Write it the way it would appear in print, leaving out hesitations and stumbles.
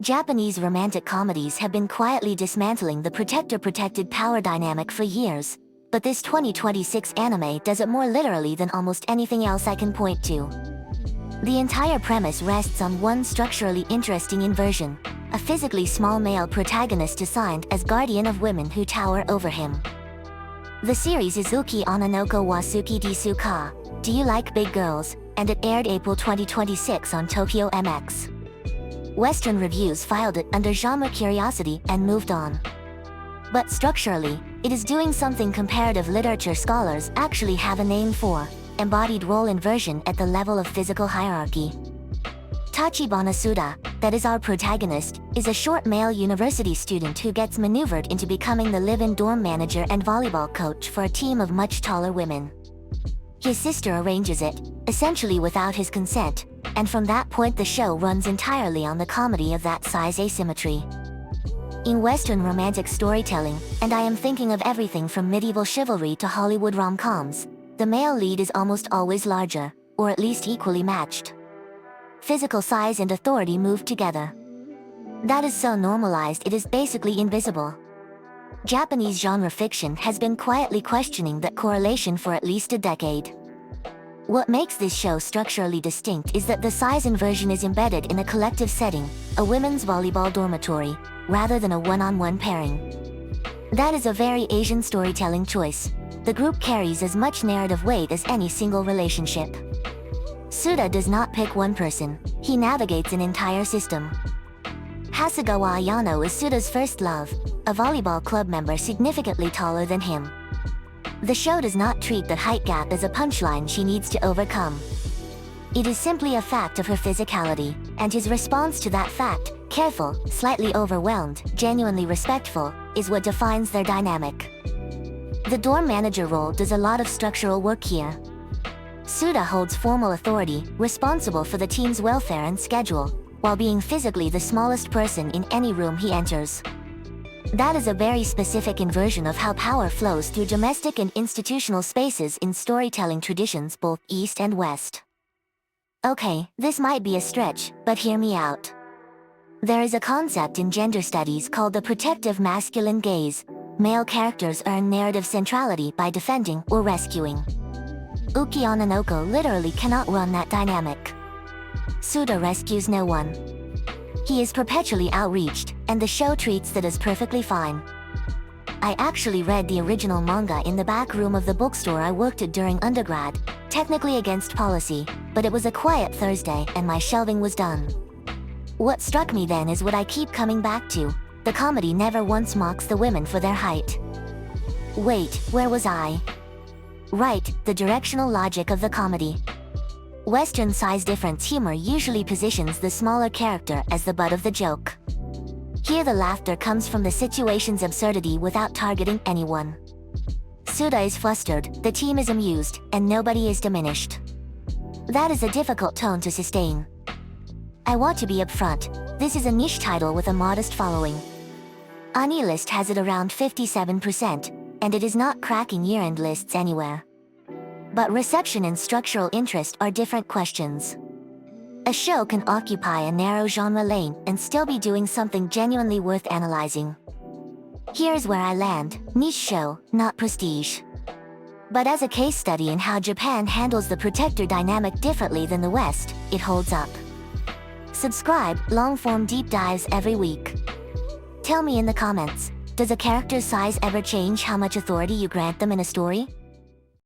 Japanese romantic comedies have been quietly dismantling the protector-protected power dynamic for years, but this 2026 anime does it more literally than almost anything else I can point to. The entire premise rests on one structurally interesting inversion: a physically small male protagonist assigned as guardian of women who tower over him. The series is Ookii Onnanoko wa Suki desu ka, Do You Like Big Girls, and it aired April 2026 on Tokyo MX. Western reviews filed it under genre curiosity and moved on. But structurally, it is doing something comparative literature scholars actually have a name for: embodied role inversion at the level of physical hierarchy. Tachibana Suda, that is our protagonist, is a short male university student who gets maneuvered into becoming the live-in dorm manager and volleyball coach for a team of much taller women. His sister arranges it, essentially without his consent, and from that point the show runs entirely on the comedy of that size asymmetry. In Western romantic storytelling, and I am thinking of everything from medieval chivalry to Hollywood rom-coms, the male lead is almost always larger, or at least equally matched. Physical size and authority move together. That is so normalized it is basically invisible. Japanese genre fiction has been quietly questioning that correlation for at least a decade. What makes this show structurally distinct is that the size inversion is embedded in a collective setting, a women's volleyball dormitory, rather than a one-on-one pairing. That is a very Asian storytelling choice. The group carries as much narrative weight as any single relationship. Suda does not pick one person, he navigates an entire system. Hasegawa Ayano is Suda's first love, a volleyball club member significantly taller than him. The show does not treat the height gap as a punchline she needs to overcome. It is simply a fact of her physicality, and his response to that fact, careful, slightly overwhelmed, genuinely respectful, is what defines their dynamic. The dorm manager role does a lot of structural work here. Suda holds formal authority, responsible for the team's welfare and schedule, while being physically the smallest person in any room he enters. That is a very specific inversion of how power flows through domestic and institutional spaces in storytelling traditions both East and West. Okay, this might be a stretch, but hear me out. There is a concept in gender studies called the protective masculine gaze. Male characters earn narrative centrality by defending or rescuing. Ookii Onnanoko literally cannot run that dynamic. Suda rescues no one. He is perpetually outreached, and the show treats that as perfectly fine. I actually read the original manga in the back room of the bookstore I worked at during undergrad, technically against policy, but it was a quiet Thursday and my shelving was done. What struck me then is what I keep coming back to: the comedy never once mocks the women for their height. Wait, where was I? Right, the directional logic of the comedy. Western size difference humor usually positions the smaller character as the butt of the joke. Here the laughter comes from the situation's absurdity without targeting anyone. Suda is flustered, the team is amused, and nobody is diminished. That is a difficult tone to sustain. I want to be upfront, this is a niche title with a modest following. AniList has it around 57%, and it is not cracking year-end lists anywhere. But reception and structural interest are different questions. A show can occupy a narrow genre lane and still be doing something genuinely worth analyzing. Here's where I land: niche show, not prestige. But as a case study in how Japan handles the protector dynamic differently than the West, it holds up. Subscribe, long-form deep dives every week. Tell me in the comments, does a character's size ever change how much authority you grant them in a story?